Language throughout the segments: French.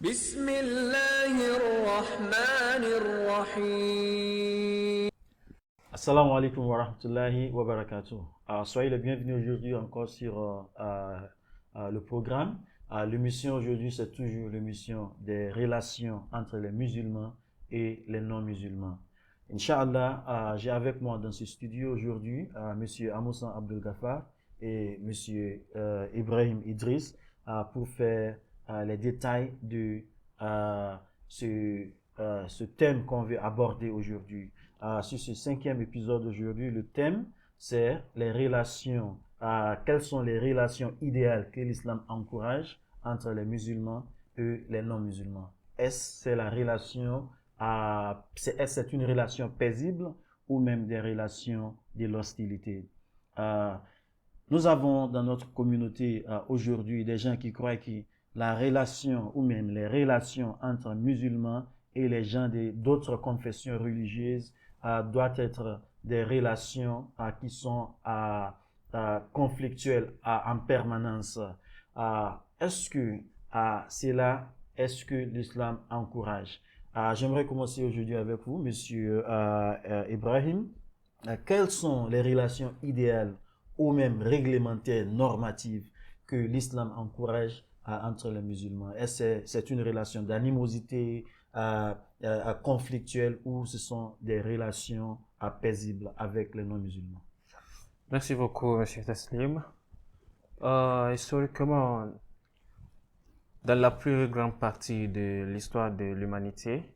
بسم الله الرحمن الرحيم. Assalamu alaikum wa rahmatullahi wa barakatuh. Soyez les bienvenus aujourd'hui encore sur le programme. L'émission aujourd'hui, c'est toujours l'émission des relations entre les musulmans et les non-musulmans. Inch'Allah, j'ai avec moi dans ce studio aujourd'hui Monsieur Amoussa Abdel Ghaffar et Monsieur Ibrahim Idriss pour faire les détails de ce thème qu'on veut aborder aujourd'hui. Sur ce 5e épisode aujourd'hui, le thème c'est les relations. Quelles sont les relations idéales que l'islam encourage entre les musulmans et les non-musulmans? Est-ce c'est la relation, est-ce c'est une relation paisible ou même des relations de l'hostilité? Nous avons dans notre communauté aujourd'hui des gens qui croient que la relation ou même les relations entre musulmans et les gens d'autres confessions religieuses doivent être des relations qui sont conflictuelles en permanence. Est-ce que est-ce que l'islam encourage? J'aimerais commencer aujourd'hui avec vous, Monsieur Ibrahim. Quelles sont les relations idéales ou même réglementaires, normatives que l'islam encourage entre les musulmans? Est-ce que c'est une relation d'animosité conflictuelle ou ce sont des relations paisibles avec les non-musulmans? Merci beaucoup, M. Taslim. Historiquement, dans la plus grande partie de l'histoire de l'humanité,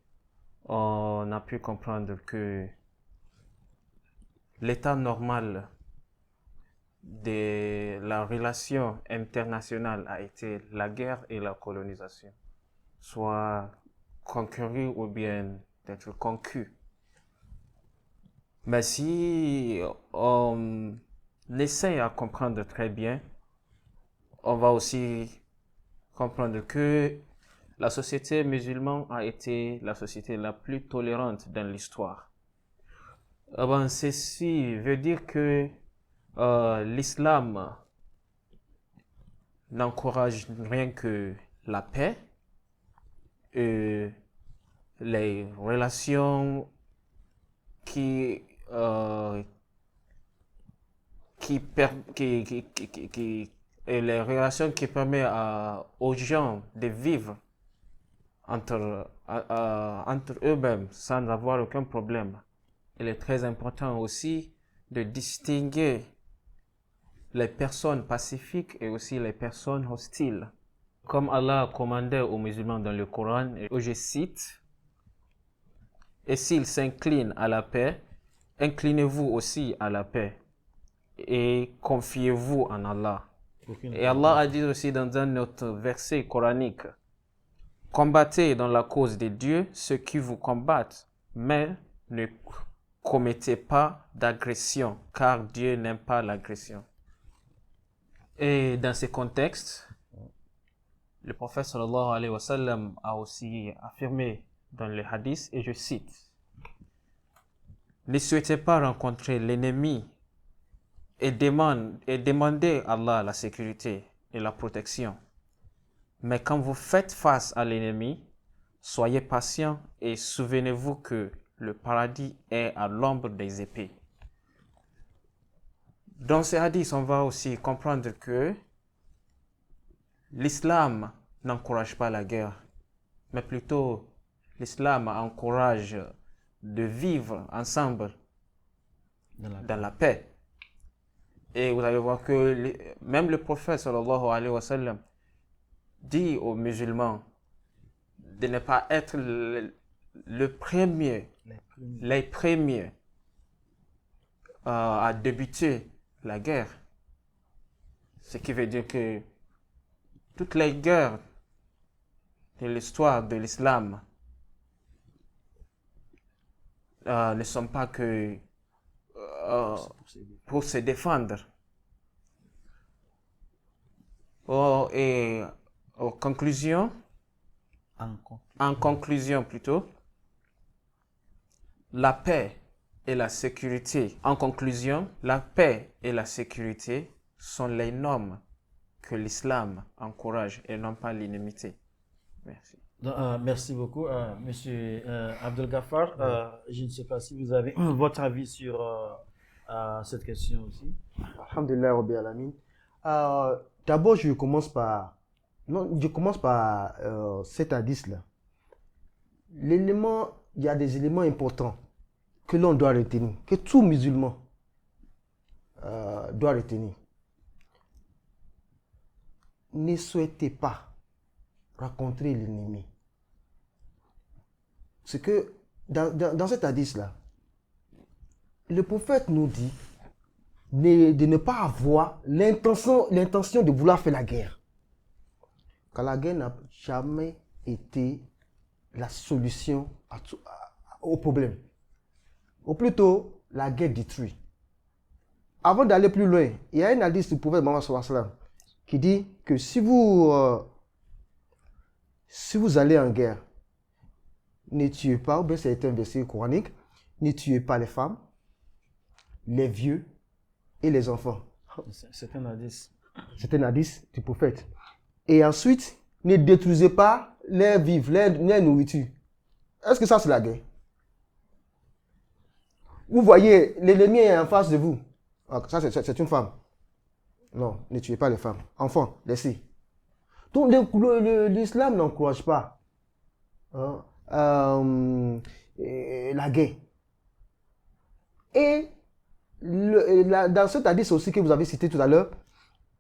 on a pu comprendre que l'état normal de la relation internationale a été la guerre et la colonisation, soit conquérir ou bien d'être conquis. Mais si on essaie à comprendre très bien, on va aussi comprendre que la société musulmane a été la société la plus tolérante dans l'histoire. Ceci veut dire que l'islam n'encourage rien que la paix et les relations et les relations qui permettent aux gens de vivre entre eux-mêmes sans avoir aucun problème. Il est très important aussi de distinguer les personnes pacifiques et aussi les personnes hostiles. Comme Allah a commandé aux musulmans dans le Coran, et je cite, « Et s'ils s'inclinent à la paix, inclinez-vous aussi à la paix et confiez-vous en Allah. » Et Allah a dit aussi dans un autre verset coranique, « Combattez dans la cause de Dieu ceux qui vous combattent, mais ne commettez pas d'agression, car Dieu n'aime pas l'agression. » Et dans ce contexte, le prophète sallallahu alayhi wa sallam a aussi affirmé dans le hadith, et je cite, « Ne souhaitez pas rencontrer l'ennemi et demandez à Allah la sécurité et la protection. Mais quand vous faites face à l'ennemi, soyez patient et souvenez-vous que le paradis est à l'ombre des épées. » Dans ce hadith, on va aussi comprendre que l'islam n'encourage pas la guerre, mais plutôt l'islam encourage de vivre ensemble dans la paix. Et vous allez voir que même le prophète sallallahu alayhi wa sallam dit aux musulmans de ne pas être les premiers à débuter la guerre. Ce qui veut dire que toutes les guerres de l'histoire de l'islam ne sont pas que pour se défendre. Et en conclusion, la paix et la sécurité. En conclusion, la paix et la sécurité sont les normes que l'islam encourage et non pas l'inimité. Merci. Donc, merci beaucoup, Monsieur Abdel Ghaffar. Je ne sais pas si vous avez votre avis sur cette question aussi. Alhamdulillah Rabbil Alamin. D'abord, je commence par cet hadith-là. Il y a des éléments importants que l'on doit retenir, que tout musulman doit retenir. Ne souhaitez pas rencontrer l'ennemi. C'est que dans cet hadith-là, le prophète nous dit de ne pas avoir l'intention de vouloir faire la guerre. Car la guerre n'a jamais été la solution au problème. Ou plutôt, la guerre détruit. Avant d'aller plus loin, il y a un hadith du prophète Mohammed sallallahu alayhi wa sallam qui dit que si vous allez en guerre, ne tuez pas, ou bien c'est un verset coranique, ne tuez pas les femmes, les vieux et les enfants. C'est un hadith. C'est un hadith du prophète. Et ensuite, ne détruisez pas les vivres, les nourritures. Est-ce que ça c'est la guerre? Vous voyez, l'ennemi est en face de vous. Ça c'est une femme. Non, ne tuez pas les femmes. Enfants, laissez. Donc l'islam n'encourage pas la guerre. Et dans cet hadith aussi que vous avez cité tout à l'heure,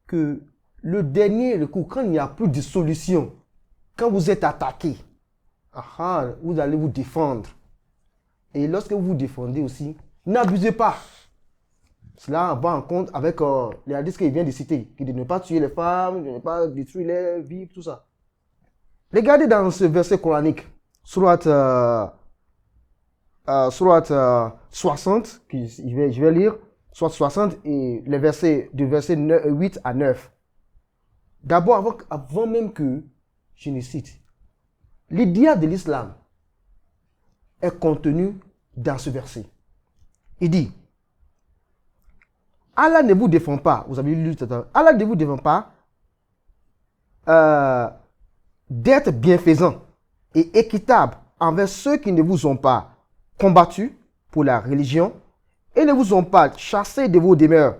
que le dernier recours, quand il n'y a plus de solution, quand vous êtes attaqué, vous allez vous défendre. Et lorsque vous vous défendez aussi, n'abusez pas. Cela va en compte avec les hadiths qu'il vient de citer, qui dit de ne pas tuer les femmes, de ne pas détruire les vies, tout ça. Regardez dans ce verset coranique, surat 60, je vais lire, surat 60 et les versets du verset 8 à 9. D'abord, avant même que je ne cite, l'idéal de l'islam est contenu dans ce verset. Il dit, Allah ne vous défend pas, vous avez lu tout à l'heure, Allah ne vous défend pas d'être bienfaisant et équitable envers ceux qui ne vous ont pas combattus pour la religion et ne vous ont pas chassé de vos demeures,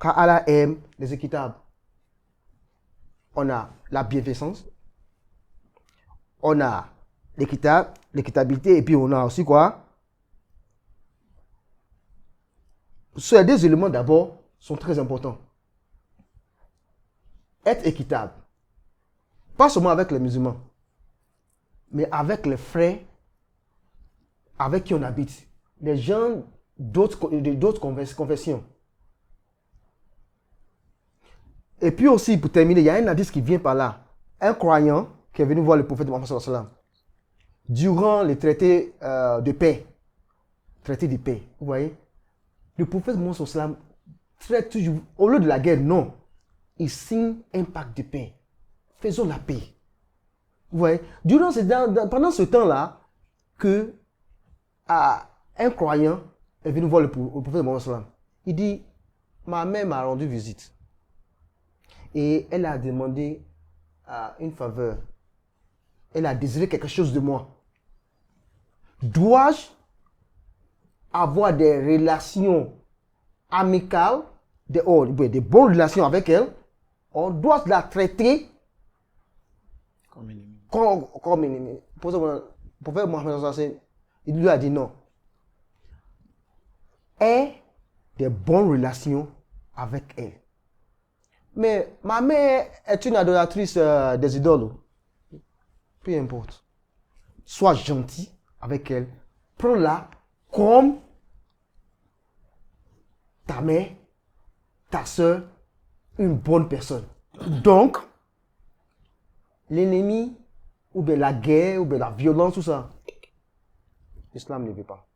car Allah aime les équitables. On a la bienfaisance, on a l'équitabilité et puis on a aussi quoi? Ces deux éléments d'abord sont très importants. Être équitable, pas seulement avec les musulmans, mais avec les frères avec qui on habite, les gens d'autres confessions. Et puis aussi, pour terminer, il y a un hadith qui vient par là. Un croyant qui est venu voir le prophète Mohammed sallallahu alayhi wa sallam durant les traités de paix. Traité de paix, vous voyez. Le prophète Mohammed sallallahu alayhi wa sallam traite toujours, au lieu de la guerre, non. Il signe un pacte de paix. Faisons la paix. Vous voyez. Pendant ce temps-là, que un croyant est venu voir le prophète Mohammed sallallahu alayhi wa sallam. Il dit, ma mère m'a rendu visite. Et elle a demandé une faveur. Elle a désiré quelque chose de moi. Dois-je avoir des relations amicales, des bonnes relations avec elle? On doit la traiter comme une ennemie. Pour ça, le prophète Mohammed, il lui a dit non. Aie des bonnes relations avec elle. Mais ma mère est une adoratrice des idoles. Peu importe. Sois gentil avec elle. Prends-la comme ta mère, ta soeur, une bonne personne. Donc, l'ennemi, ou bien la guerre, ou bien la violence, tout ça, l'islam ne veut pas.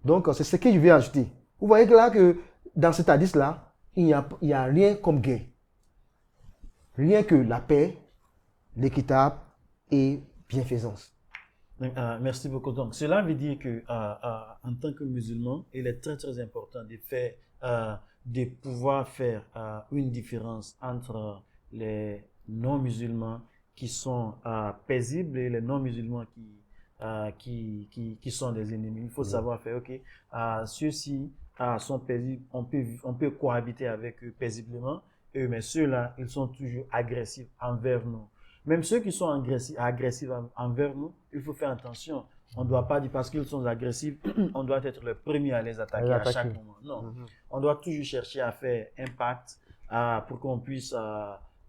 Donc, c'est ce que je vais ajouter. Vous voyez que là, que dans cet hadith-là, il n'y a rien comme guerre. Rien que la paix, l'équitable et bienfaisance. Merci beaucoup. Donc, cela veut dire que en tant que musulman, il est très très important de pouvoir faire une différence entre les non-musulmans qui sont paisibles et les non-musulmans qui sont des ennemis. Il faut savoir faire, ok, ceux-ci sont paisibles, on peut cohabiter avec eux paisiblement, mais ceux-là, ils sont toujours agressifs envers nous. Même ceux qui sont agressifs envers nous, il faut faire attention. On ne doit pas dire parce qu'ils sont agressifs, on doit être le premier à les attaquer à chaque moment. Non, on doit toujours chercher à faire un pacte pour qu'on puisse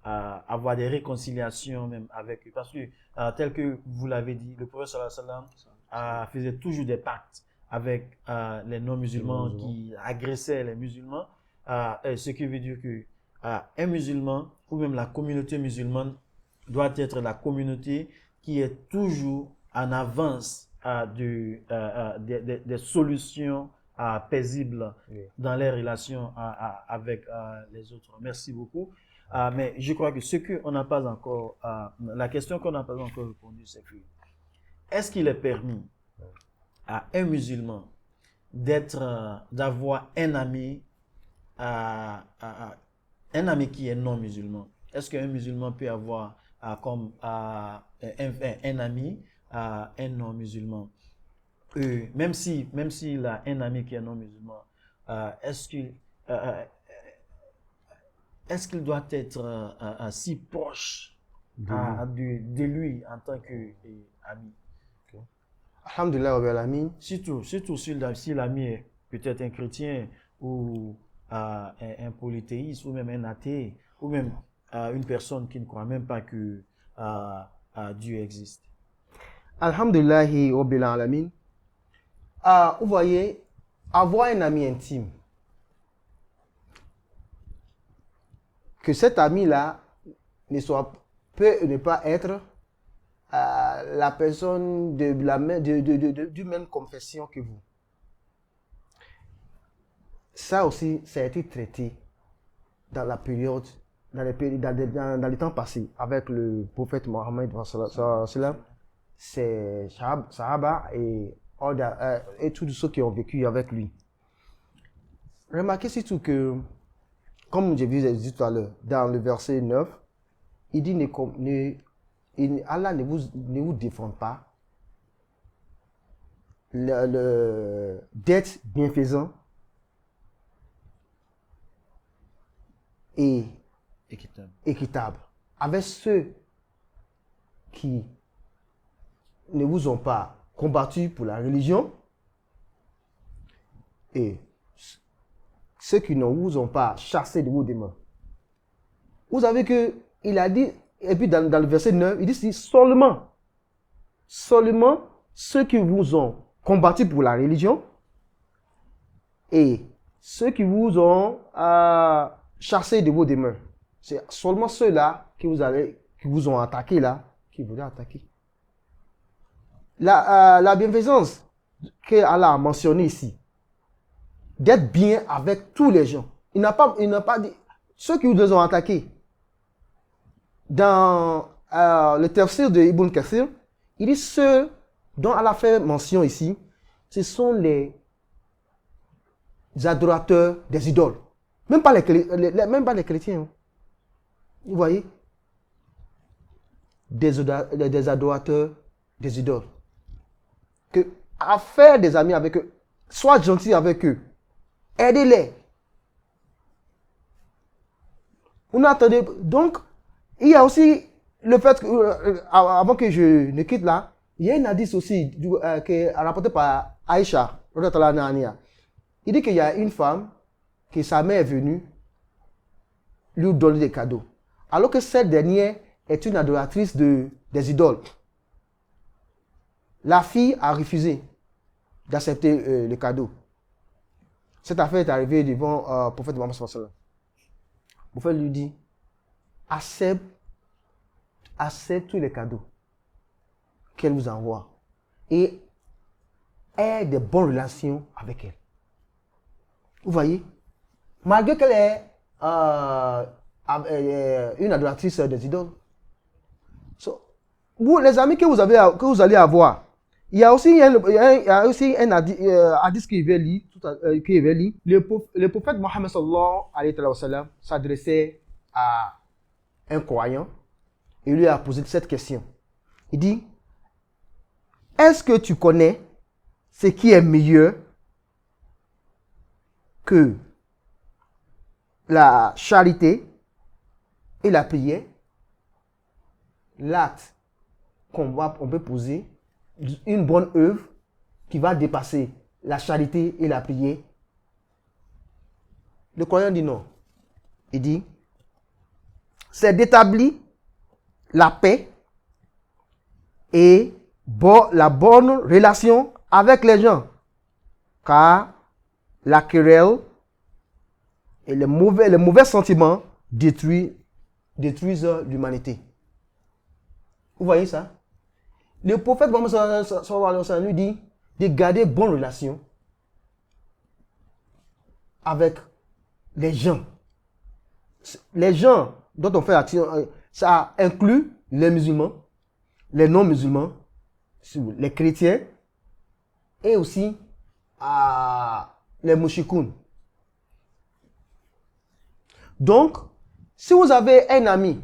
avoir des réconciliations même avec eux. Parce que, tel que vous l'avez dit, le prophète sallallahu alayhi wa sallam faisait toujours des pactes avec les non-musulmans qui agressaient les musulmans. Ce qui veut dire que un musulman ou même la communauté musulmane doit être la communauté qui est toujours en avance des solutions paisibles dans les relations avec les autres. Merci beaucoup. Mais je crois que ce qu'on n'a pas encore, la question qu'on n'a pas encore répondu, c'est que est-ce qu'il est permis à un musulman d'avoir un ami qui est non musulman? Est-ce qu'un musulman peut avoir comme un ami un non musulman? Même s'il a un ami qui est non musulman, est-ce qu'il doit être si proche de lui en tant qu'ami? Alhamdulillah Rabbil Alamin. Surtout si l'ami est peut-être un chrétien ou un polythéiste ou même un athée ou même une personne qui ne croit même pas que Dieu existe. Alhamdulillah Rabbil Alamin. Vous voyez, avoir un ami intime, que cet ami-là peut ne pas être la personne du même confession que vous. Ça aussi, ça a été traité dans la période, dans les temps passés, avec le prophète Mohammed, c'est Sahaba et tous ceux qui ont vécu avec lui. Remarquez surtout que, comme je vous ai dit tout à l'heure, dans le verset 9, il dit Allah ne vous défend pas d'être bienfaisant et équitable avec ceux qui ne vous ont pas combattu pour la religion et ceux qui ne vous ont pas chassé de vos démons. Vous savez que il a dit, et puis dans le verset 9, il dit seulement ceux qui vous ont combattu pour la religion et ceux qui vous ont chassé de vos demeures. C'est seulement ceux-là qui vous ont attaqué là, qui vous ont attaqué. La bienfaisance que Allah a mentionnée ici, d'être bien avec tous les gens. Il n'a pas dit ceux qui vous ont attaqué. Dans le tafsir de Ibn Kathir, il dit ceux dont Allah fait mention ici, ce sont les adorateurs des idoles. Même pas les chrétiens. Hein. Vous voyez? Des adorateurs des idoles. À faire des amis avec eux, sois gentil avec eux, aidez-les. Vous entendez? Donc, il y a aussi le fait que, avant que je ne quitte là, il y a un hadith aussi qui est rapporté par Aïcha. Il dit qu'il y a une femme que sa mère est venue lui donner des cadeaux. Alors que cette dernière est une adoratrice des idoles. La fille a refusé d'accepter le cadeau. Cette affaire est arrivée devant le prophète Mohammed sallallahu alayhi wa sallam. Le prophète lui dit, accepte tous les cadeaux qu'elle vous envoie et aie de bonnes relations avec elle. Vous voyez, malgré qu'elle est une adoratrice des idoles. Vous, les amis que vous allez avoir, il y a aussi un hadith qui est lu. Le prophète Mohammed sallallahu alayhi wa sallam s'adressait à un croyant et lui a posé cette question. Il dit, est-ce que tu connais ce qui est meilleur que la charité et la prière? L'acte on peut poser, une bonne œuvre qui va dépasser la charité et la prière. Le croyant dit non. Il dit, c'est d'établir la paix et la bonne relation avec les gens. Car la querelle et les mauvais sentiments détruisent l'humanité. Vous voyez ça? Le prophète Mohammed sallallahu alayhi wa sallam lui dit de garder bonne relation avec les gens. Les gens dont on fait action, ça inclut les musulmans, les non-musulmans, les chrétiens et aussi les mouchikoun. Donc, si vous avez un ami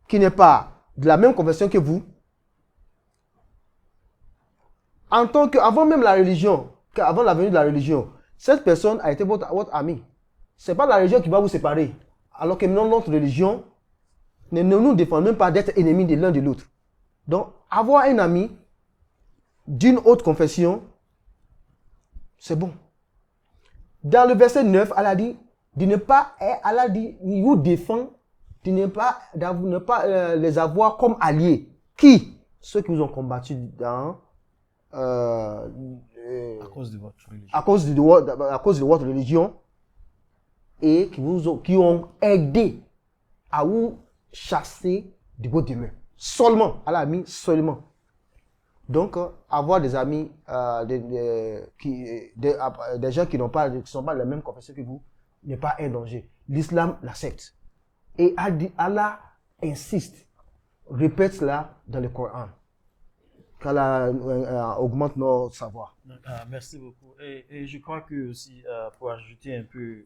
qui n'est pas de la même confession que vous, avant même la religion, avant la venue de la religion, cette personne a été votre ami. Ce n'est pas la religion qui va vous séparer. Alors que maintenant, notre religion ne nous défend même pas d'être ennemis de l'un de l'autre. Donc, avoir un ami d'une autre confession, c'est bon. Dans le verset 9, Allah dit, Allah dit, il vous défend de ne pas les avoir comme alliés. Qui? Ceux qui vous ont combattu À cause de votre religion. à cause de votre religion et qui ont aidé à vous chasser de vos demeures. Seulement, Allah a mis seulement. Donc, avoir des amis, des gens qui sont pas de la même confession que vous, n'est pas un danger. L'islam l'accepte. Et Allah insiste, répète cela dans le Coran. Qu'Allah augmente nos savoirs. Merci beaucoup. Et je crois que aussi, pour ajouter un peu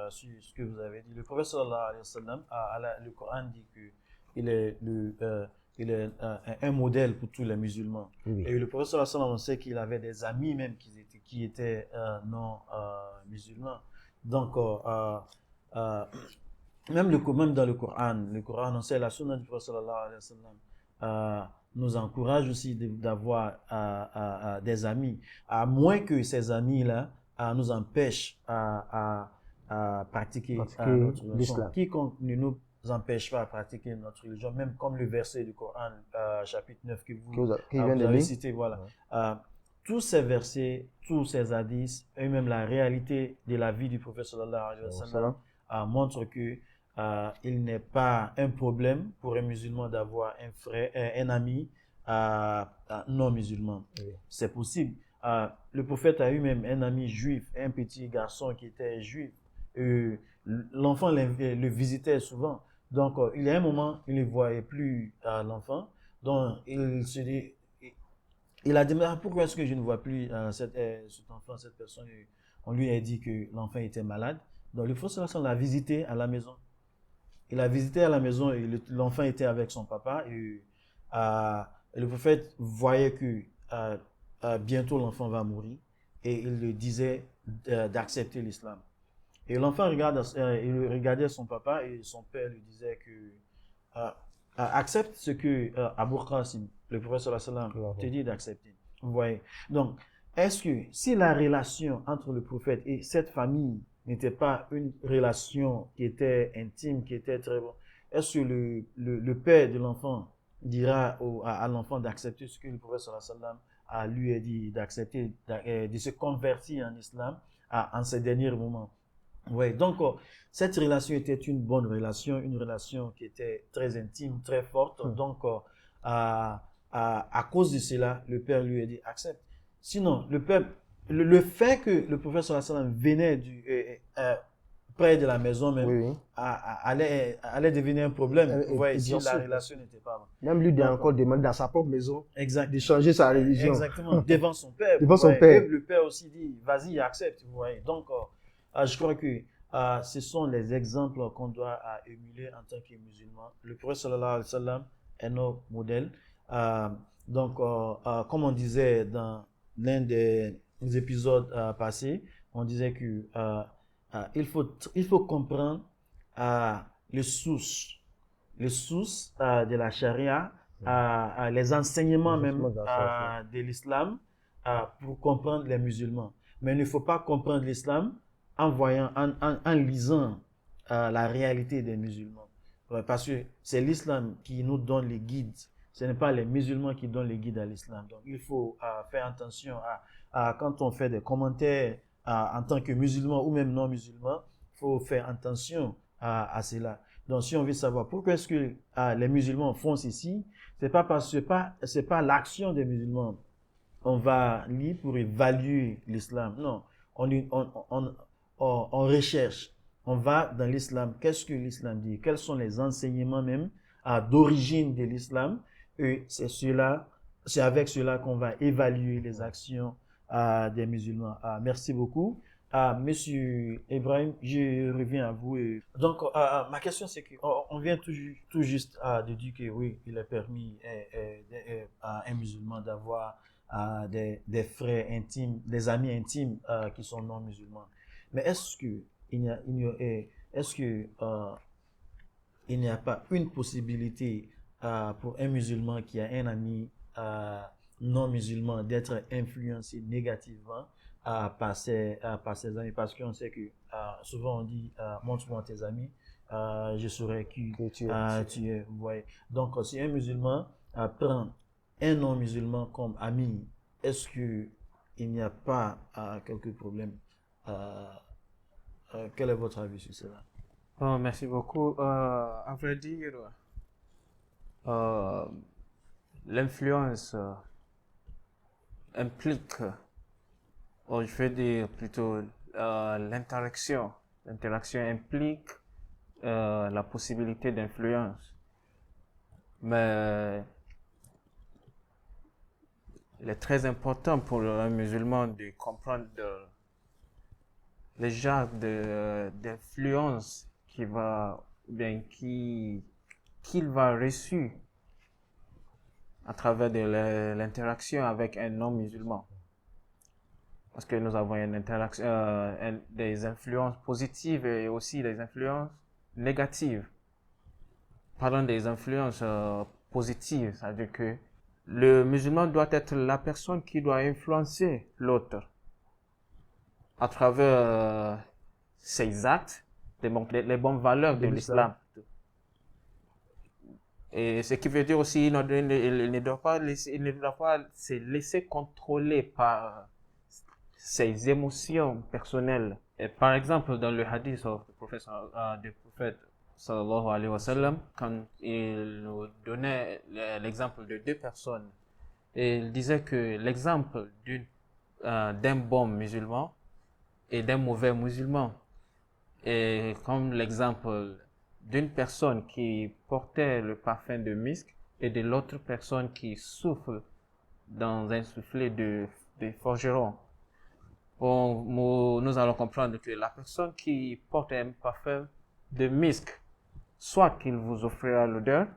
sur ce que vous avez dit, le prophète sallallahu alayhi wa sallam, le Coran dit qu'il est un modèle pour tous les musulmans. Oui. Et le prophète sallallahu alayhi wa sallam, on sait qu'il avait des amis même qui étaient non musulmans. Donc, même dans le Coran, on sait la sunna du prophète sallallahu alayhi wa sallam nous encourage aussi d'avoir des amis, à moins que ces amis-là nous empêchent à pratiquer notre religion. Quiconque ne nous empêche pas à pratiquer notre religion, même comme le verset du Coran, chapitre 9 que vous avez cité, voilà. Tous ces versets, tous ces hadiths, et même la réalité de la vie du prophète sallallahu alayhi wa sallam montrent que il n'est pas un problème pour un musulman d'avoir un ami non musulman. Oui. C'est possible. Le prophète a eu même un ami juif, un petit garçon qui était juif. L'enfant le visitait souvent. Donc, il y a un moment, il ne voyait plus l'enfant. Donc, il se dit, il a demandé pourquoi est-ce que je ne vois plus cet enfant, cette personne. On lui a dit que l'enfant était malade. Donc, le prophète l'a visité à la maison. Il a visité à la maison et l'enfant était avec son papa. Et le prophète voyait que bientôt l'enfant va mourir et il lui disait d'accepter l'islam. Et l'enfant il regardait son papa et son père lui disait que accepte ce que Abu Qasim, le prophète sallallahu alayhi wa sallam, te dit d'accepter. Vous voyez. Donc, est-ce que si la relation entre le prophète et cette famille n'était pas une relation qui était intime, qui était très bonne, est-ce que le père de l'enfant dira à l'enfant d'accepter ce que le prophète sallallahu alayhi wa sallam lui a dit d'accepter, de se convertir en islam en ces derniers moments? Oui, donc cette relation était une bonne relation, une relation qui était très intime, très forte. Donc, à cause de cela, le père lui a dit accepte. Sinon, le fait que le prophète sallallahu alayhi wa sallam venait près de la maison même, allait devenir un problème. Vous voyez, si la relation n'était pas bonne. Même lui a encore demandé dans sa propre maison de changer sa religion. Exactement, devant son père. Devant son père. Le père aussi dit, vas-y, accepte. Vous voyez. Donc, je crois que ce sont les exemples qu'on doit émuler en tant que musulman. Le prophète sallallahu alayhi wa sallam est notre modèle. Comme on disait dans l'un des épisodes passés, on disait que il faut comprendre les sources de la charia, les enseignements même de l'islam pour comprendre les musulmans. Mais il ne faut pas comprendre l'islam en lisant la réalité des musulmans. Ouais, parce que c'est l'islam qui nous donne les guides. Ce n'est pas les musulmans qui donnent les guides à l'islam. Donc il faut faire attention quand on fait des commentaires en tant que musulman ou même non musulman, il faut faire attention à cela. Donc si on veut savoir pourquoi est-ce que les musulmans font ceci, c'est pas parce que c'est pas l'action des musulmans. On va lire pour évaluer l'islam. Non, on recherche. On va dans l'islam. Qu'est-ce que l'islam dit? Quels sont les enseignements même d'origine de l'islam? Et c'est avec cela qu'on va évaluer les actions des musulmans. Merci beaucoup. Monsieur Ibrahim, je reviens à vous. Donc, ma question, c'est qu'on vient tout juste de dire que oui, il est permis à un musulman d'avoir des frères intimes, des amis intimes qui sont non musulmans. Mais est-ce que il n'y a pas une possibilité pour un musulman qui a un ami non musulman d'être influencé négativement par ses amis? Parce qu'on sait que souvent on dit montre-moi tes amis, je saurai qui tu es. Vous voyez. Donc si un musulman prend un non musulman comme ami, est-ce que il n'y a pas quelques problèmes? Quel est votre avis sur cela? Oh, merci beaucoup. À vrai dire, l'influence implique, je vais dire plutôt l'interaction. L'interaction implique la possibilité d'influence. Mais il est très important pour un musulman de comprendre les genres d'influence qu'il va reçu à travers de l'interaction avec un non-musulman. Parce que nous avons une interaction, des influences positives et aussi des influences négatives. Parlons des influences positives, c'est-à-dire que le musulman doit être la personne qui doit influencer l'autre à travers ses actes, les bonnes valeurs de l'islam. Et ce qui veut dire aussi, il ne doit pas se laisser contrôler par ses émotions personnelles. Et par exemple, dans le hadith du prophète sallallahu alayhi wa sallam, quand il nous donnait l'exemple de deux personnes, et il disait que l'exemple d'un bon musulman et d'un mauvais musulman est comme l'exemple d'une personne qui portait le parfum de musc et de l'autre personne qui souffle dans un soufflet de forgeron. Nous allons comprendre que la personne qui porte un parfum de musc, soit qu'il vous offrira l'odeur,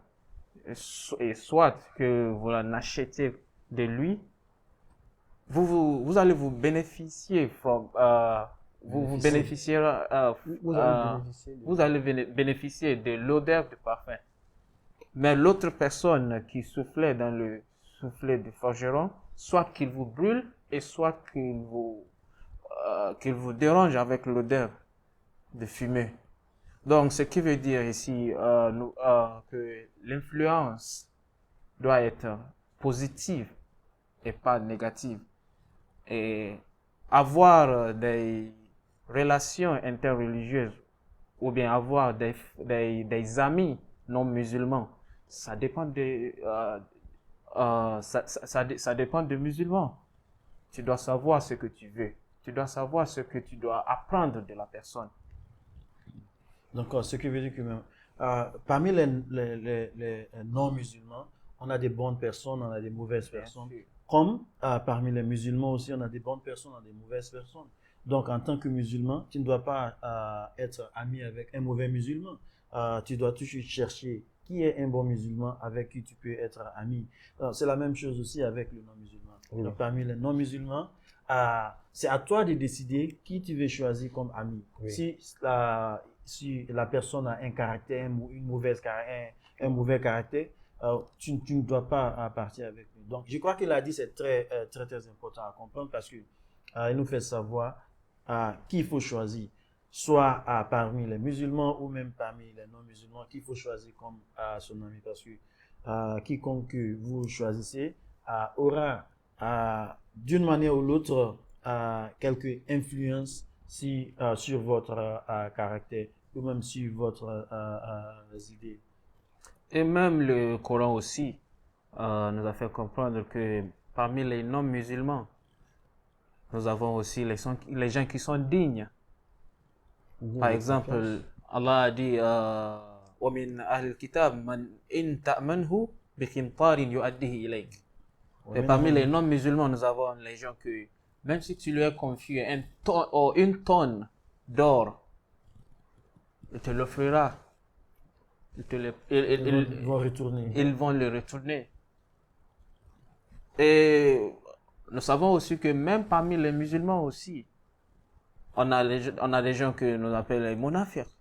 et soit que vous en achetez de lui, vous allez vous bénéficier vous allez bénéficier de l'odeur du parfum. Mais l'autre personne qui soufflait dans le soufflet du forgeron, soit qu'il vous brûle et soit qu'il vous dérange avec l'odeur de fumée. Donc, ce qui veut dire ici que l'influence doit être positive et pas négative. Et avoir des relations interreligieuses ou bien avoir des amis non musulmans, ça dépend ça dépend des musulmans. Tu dois savoir ce que tu veux. Tu dois savoir ce que tu dois apprendre de la personne. Donc, ce qui veut dire que parmi les non-musulmans, on a des bonnes personnes, on a des mauvaises personnes. Comme parmi les musulmans aussi, on a des bonnes personnes, on a des mauvaises personnes. Donc, en tant que musulman, tu ne dois pas être ami avec un mauvais musulman. Tu dois toujours chercher qui est un bon musulman avec qui tu peux être ami. C'est la même chose aussi avec le non-musulman. Oui. Donc, parmi les non-musulmans, c'est à toi de décider qui tu veux choisir comme ami. Oui. Si la personne a un caractère, un mauvais caractère, tu ne dois pas partir avec lui. Donc, je crois qu'il a dit, c'est très, très, très important à comprendre parce que il nous fait savoir qui il faut choisir, soit parmi les musulmans ou même parmi les non-musulmans, qu'il faut choisir comme son ami parce que quiconque que vous choisissez aura d'une manière ou l'autre quelque influence sur votre caractère ou même sur votre idées. Et même le Coran aussi nous a fait comprendre que parmi les non-musulmans, nous avons aussi les gens qui sont dignes. Par exemple, Allah a dit وَمِنْ أَهْلِ الْكِتَابِ مَنْ إِنْ تَأْمَنْهُ بِقِنْطَارٍ يُؤَدِّهِ إِلَيْكَ. Et parmi les non-musulmans, nous avons les gens que, même si tu lui as confié une tonne d'or, il te l'offrira. Ils vont retourner. Ils vont le retourner. Et nous savons aussi que même parmi les musulmans aussi, on a des gens que nous appelons les monafiques.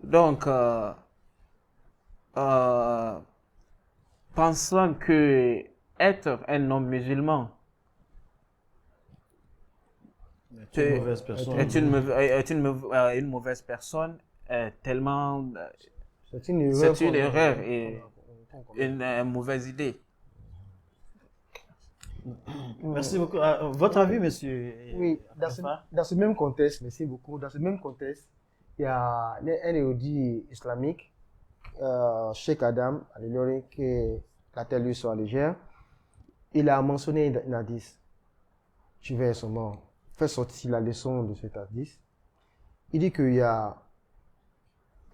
Donc, pensant que être un non-musulman Une mauvaise personne. est une mauvaise personne, tellement C'est une erreur. c'est une erreur et une mauvaise idée. Merci beaucoup. Votre avis, monsieur? Oui, dans ce même contexte, merci beaucoup. Dans ce même contexte, il y a un érudit islamique, Cheikh Adam Al-Ilori, que la terre lui soit légère. Il a mentionné un hadith. Je vais seulement faire sortir la leçon de cet hadith. Il dit qu'il y a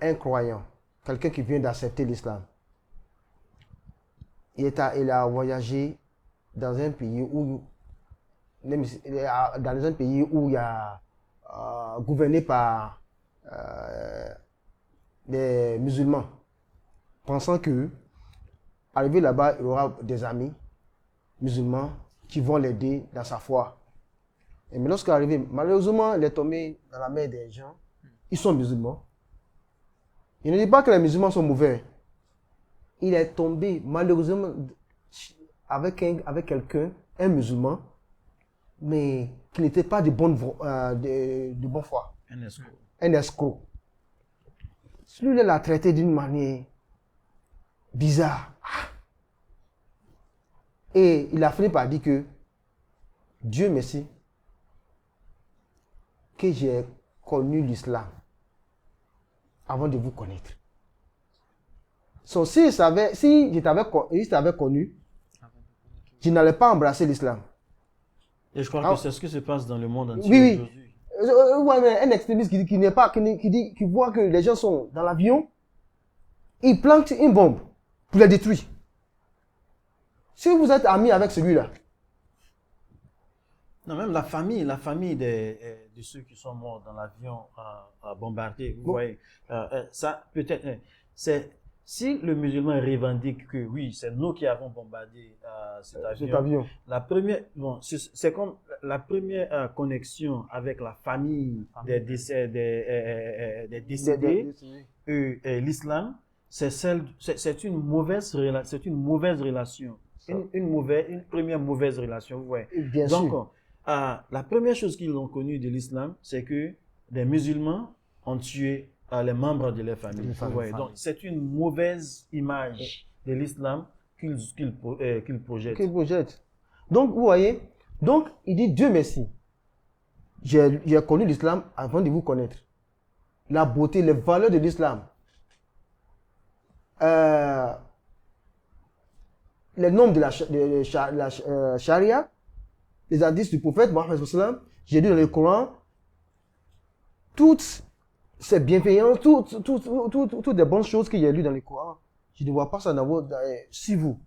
un croyant, quelqu'un qui vient d'accepter l'islam. Il a voyagé dans un pays où il y a gouverné par des musulmans, pensant que arrivé là-bas, il aura des amis musulmans qui vont l'aider dans sa foi. Et mais lorsqu'il est arrivé, malheureusement, il est tombé dans la main des gens. Ils sont musulmans. Il ne dit pas que les musulmans sont mauvais. Il est tombé malheureusement avec quelqu'un, un musulman, mais qui n'était pas de bonne foi. Un escroc. Un escroc. Celui-là l'a traité d'une manière bizarre. Et il a fini par dire que Dieu merci que j'ai connu l'islam avant de vous connaître. Si je t'avais connu, je n'allais pas embrasser l'islam. Et je crois que c'est ce qui se passe dans le monde entier Oui, aujourd'hui. Ouais, mais un extrémiste qui voit que les gens sont dans l'avion, il plante une bombe pour les détruire. Si vous êtes ami avec celui-là, Non, même la famille de ceux qui sont morts dans l'avion bombardé, vous voyez, ça peut-être, si le musulman revendique que oui, c'est nous qui avons bombardé cet avion, c'est comme la première connexion avec la famille des décédés, l'islam, c'est une mauvaise relation. Une première mauvaise relation, vous voyez. Bien Donc, sûr. la première chose qu'ils ont connue de l'islam, c'est que des musulmans ont tué les membres de leur famille. Vous voyez. Donc, c'est une mauvaise image de l'islam qu'ils projettent. Donc, vous voyez, il dit Dieu merci. J'ai connu l'islam avant de vous connaître. La beauté, les valeurs de l'islam. Les normes de la charia, les hadiths du prophète Mohammed sallallahu alayhi wa sallam, j'ai lu dans le Coran, toutes ces bienveillances, toutes les bonnes choses qu'il y a lu dans le Coran, je ne vois pas ça si vous.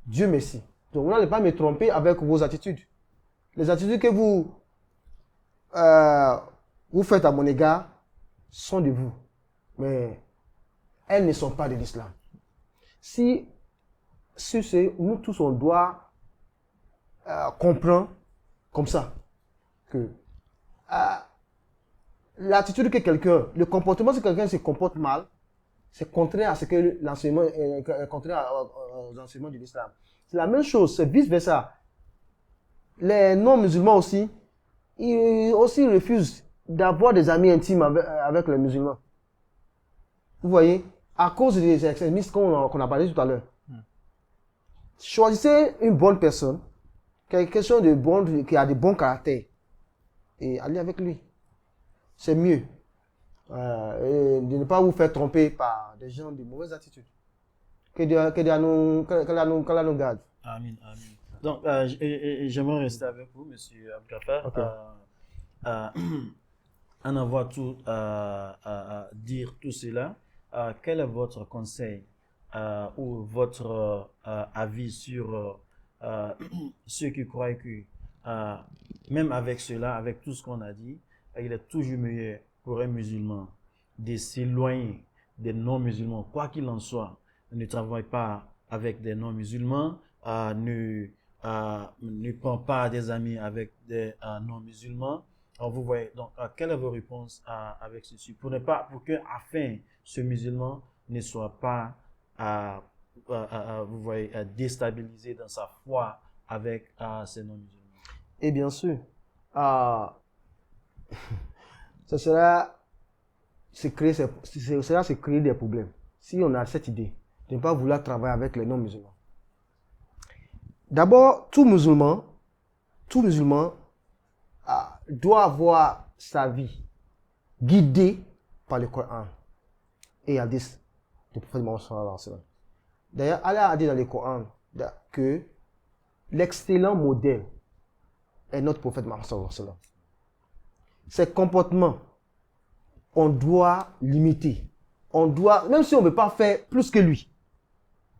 Dieu merci. Donc vous n'allez pas me tromper avec vos attitudes. Les attitudes que vous faites à mon égard sont de vous, mais elles ne sont pas de l'islam. Si nous tous on doit comprendre comme ça que l'attitude que le comportement si quelqu'un se comporte mal, c'est contraire à ce que l'enseignement contraire aux enseignements de l'islam. C'est la même chose, c'est vice versa. Les non-musulmans aussi, ils aussi refusent d'avoir des amis intimes avec les musulmans. Vous voyez, à cause des extrémistes qu'on a parlé tout à l'heure. Choisissez une bonne personne, quelqu'un de bon, qui a de bons caractères, et allez avec lui. C'est mieux. Et de ne pas vous faire tromper par des gens de mauvaises attitudes. Que Dieu nous garde. Amin, amin. Donc, j'aimerais rester avec vous, monsieur Abdghafar. Okay. En avoir tout dire tout cela, quel est votre conseil ou votre avis sur ceux qui croient que même avec cela, avec tout ce qu'on a dit, il est toujours meilleur pour un musulman de s'éloigner des non-musulmans, quoi qu'il en soit. Ne travaille pas avec des non-musulmans, ne prend pas des amis avec des non-musulmans. Alors vous voyez, donc quelle est votre réponse avec ceci pour que afin ce musulman ne soit pas vous voyez déstabilisé dans sa foi avec ces non-musulmans. Et bien sûr, ce sera se créer des problèmes si on a cette idée de ne pas vouloir travailler avec les non-musulmans. D'abord, tout musulman doit avoir sa vie guidée par le Coran et hadith du prophète Mohammed sallallahu alayhi wa sallam. D'ailleurs, Allah a dit dans le Coran que l'excellent modèle est notre prophète Mohammed sallallahu alayhi wa sallam. Ses comportements, on doit l'imiter. Même si on ne peut pas faire plus que lui,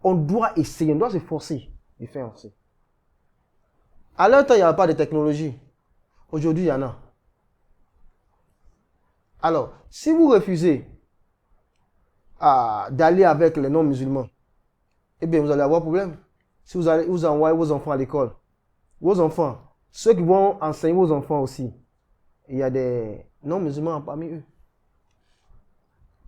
on doit essayer, on doit se forcer de faire aussi. À leur temps, il n'y avait pas de technologie. Aujourd'hui, il y en a. Alors, si vous refusez d'aller avec les non-musulmans, eh bien, vous allez avoir un problème. Si vous envoyez vos enfants à l'école, vos enfants, ceux qui vont enseigner vos enfants aussi, il y a des non-musulmans parmi eux.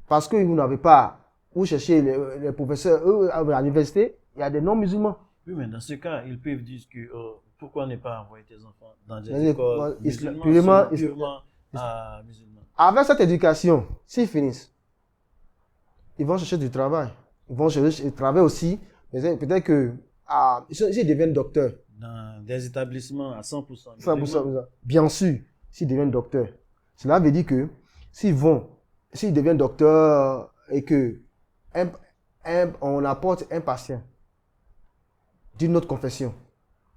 Parce que vous n'avez pas, vous cherchez les professeurs, eux, à l'université, il y a des non-musulmans. Oui, mais dans ce cas, ils peuvent dire que pourquoi ne pas envoyer tes enfants dans des écoles purement musulmanes. Avec cette éducation, s'ils finissent, ils vont chercher du travail. Ils vont chercher du travail aussi. Peut-être que s'ils deviennent docteurs. Dans des établissements à 100%. 100%. Bien sûr, s'ils deviennent docteurs. Cela veut dire que s'ils deviennent docteurs et que on apporte un patient d'une autre confession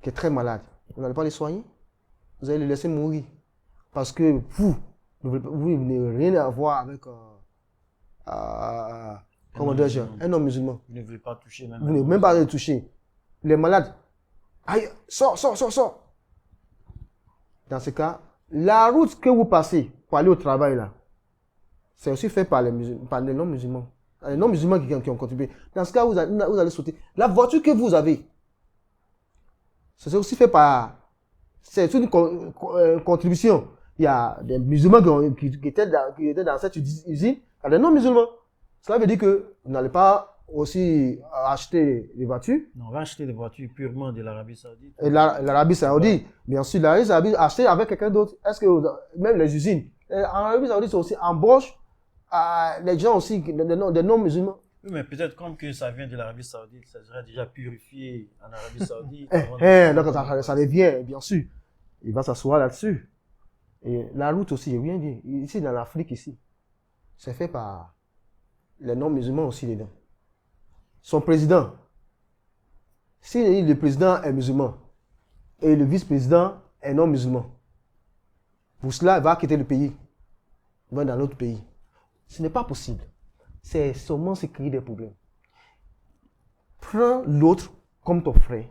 qui est très malade, vous n'allez pas les soigner, vous allez les laisser mourir. Parce que vous n'avez rien à voir avec un homme musulman. Vous ne voulez pas toucher même. Vous ne voulez même pas les toucher. Les malades, aïe, sors. Dans ce cas, la route que vous passez pour aller au travail là, c'est aussi fait par les non-musulmans. Les non-musulmans qui ont contribué. Dans ce cas, vous allez sauter. La voiture que vous avez, c'est aussi fait par... C'est une contribution. Il y a des musulmans qui étaient dans cette usine, il y a des non-musulmans. Cela veut dire que vous n'allez pas aussi acheter des voitures. Non, on va acheter des voitures purement de l'Arabie Saoudite. Et l'Arabie Saoudite, bien sûr, l'Arabie Saoudite acheter avec quelqu'un d'autre. Est-ce que même les usines, en Arabie Saoudite, c'est aussi embauche les gens aussi, des non-musulmans. Oui, mais peut-être comme que ça vient de l'Arabie Saoudite, ça serait déjà purifié en Arabie Saoudite. Donc ça revient, bien sûr. Il va s'asseoir là-dessus. Et la route aussi, j'ai bien dit. Ici, dans l'Afrique, ici, c'est fait par les non-musulmans aussi dedans. Son président, si le président est musulman et le vice-président est non-musulman, pour cela, il va quitter le pays. Il va dans l'autre pays. Ce n'est pas possible. C'est seulement se créer des problèmes. Prends l'autre comme ton frère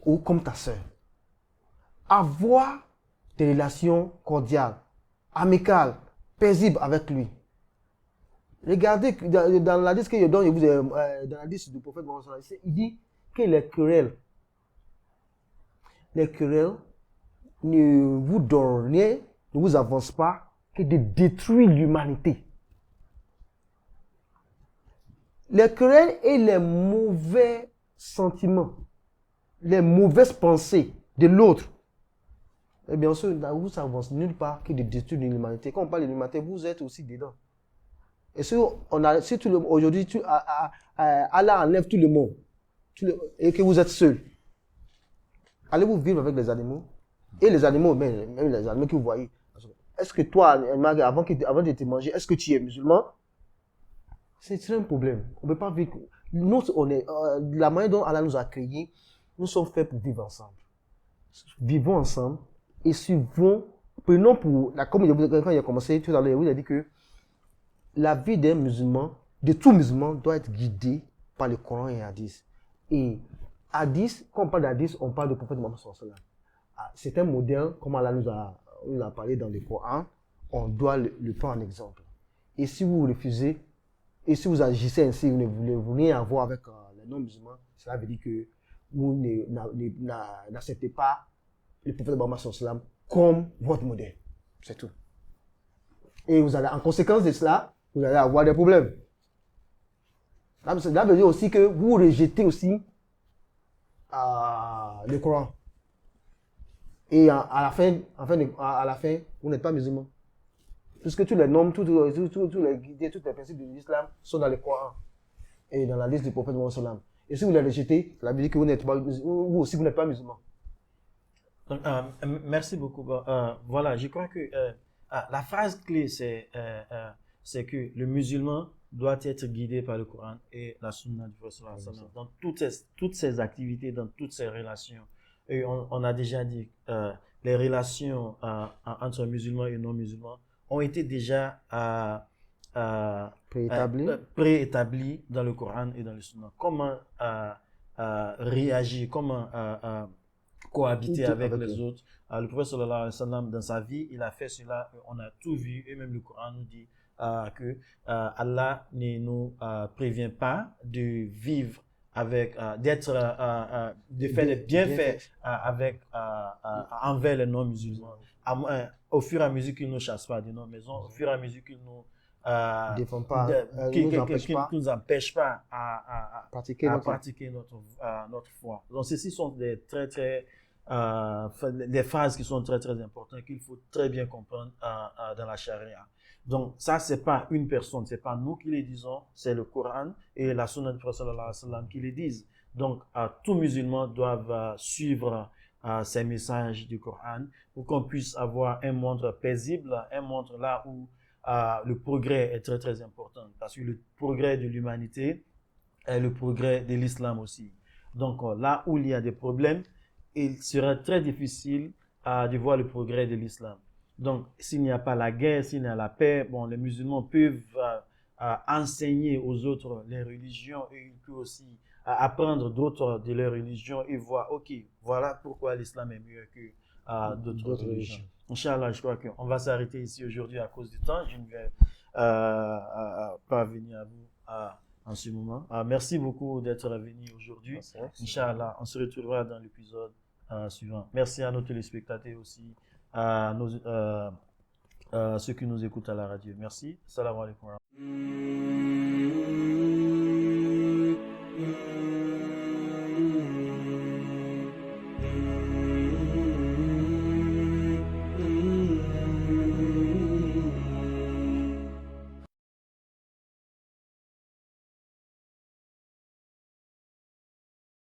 ou comme ta soeur. avoir des relations cordiales, amicales, paisibles avec lui. Regardez dans la liste que je donne, dans la liste du prophète Mohammed, il dit que les querelles ne vous donnent rien, ne vous avancent pas, que de détruire l'humanité. Les querelles et les mauvais sentiments, les mauvaises pensées de l'autre, et bien sûr, ne vous avancent nulle part que de détruire l'humanité. Quand on parle de l'humanité, vous êtes aussi dedans. Et si aujourd'hui, Allah enlève tout le monde et que vous êtes seul, allez-vous vivre avec les animaux? Et les animaux, même les animaux que vous voyez. Est-ce que toi, avant de te manger, est-ce que tu es musulman? C'est un problème. On ne peut pas vivre. Nous, la manière dont Allah nous a créés, nous sommes faits pour vivre ensemble. Vivons ensemble et suivons. Prenons pour. Comme quand il a commencé tout à l'heure, il a dit que la vie d'un musulman, de tout musulman, doit être guidée par le Coran et Hadith. Et Hadith, quand on parle d'Hadith, on parle du prophète Mohammed sallallahu alayhi wa sallam. C'est un modèle, comme Allah nous a parlé dans le Coran, on doit le prendre en exemple. Et si vous refusez, et si vous agissez ainsi, vous ne voulez avoir avec les non-musulmans, cela veut dire que vous n'acceptez pas le prophète Mohammed sallallahu alayhi wa sallam comme votre modèle. C'est tout. Et vous allez, en conséquence de cela, vous allez avoir des problèmes. Cela veut dire aussi que vous rejetez aussi le Coran. Et à la fin, vous n'êtes pas musulman. Puisque tous les normes, tous les guides, tous les principes de l'islam sont dans le Coran et dans la liste du prophète Mohammed sallallahu alayhi wa sallam. Et si vous les rejetez, cela veut dire que vous aussi vous n'êtes pas musulman. Donc, merci beaucoup. Voilà, je crois que la phrase clé, c'est que le musulman doit être guidé par le Coran et la sunna du prophète sallallahu alayhi wa sallam dans toutes ses activités, dans toutes ses relations. Et on a déjà dit les relations entre musulmans et non-musulmans ont été déjà préétablies dans le Coran et dans le sunna. Comment réagir, comment cohabiter avec les autres. Le prophète sallallahu alayhi wa sallam, dans sa vie, il a fait cela, on a tout vu, et même le Coran nous dit que Allah ne nous prévient pas de vivre avec, de faire des bienfaits envers les non-musulmans. Au fur et à mesure qu'ils ne chassent pas de nos maisons, au fur et à mesure qu'ils nous nous empêchent pas à pratiquer notre foi. Donc, ceci sont des des phrases qui sont très très importantes qu'il faut très bien comprendre dans la charia. Donc, ça, c'est pas une personne, c'est pas nous qui les disons, c'est le Coran et la sunna du prophète sallallahu alayhi wa sallam qui les disent. Donc, tous musulmans doivent suivre ces messages du Coran pour qu'on puisse avoir un monde paisible, un monde là où le progrès est très très important, parce que le progrès de l'humanité est le progrès de l'islam aussi. Donc, là où il y a des problèmes, il sera très difficile de voir le progrès de l'islam. Donc, s'il n'y a pas la guerre, s'il y a la paix, bon, les musulmans peuvent enseigner aux autres les religions et ils peuvent aussi apprendre d'autres de leurs religions et voir, ok, voilà pourquoi l'islam est mieux que d'autres religions. Inch'Allah, je crois qu'on va s'arrêter ici aujourd'hui à cause du temps. Je ne vais pas venir à vous en ce moment. Merci beaucoup d'être venu aujourd'hui. Inch'Allah, on se retrouvera dans l'épisode suivant. Merci à nos téléspectateurs aussi, à ceux qui nous écoutent à la radio. Merci. Salam alaikum.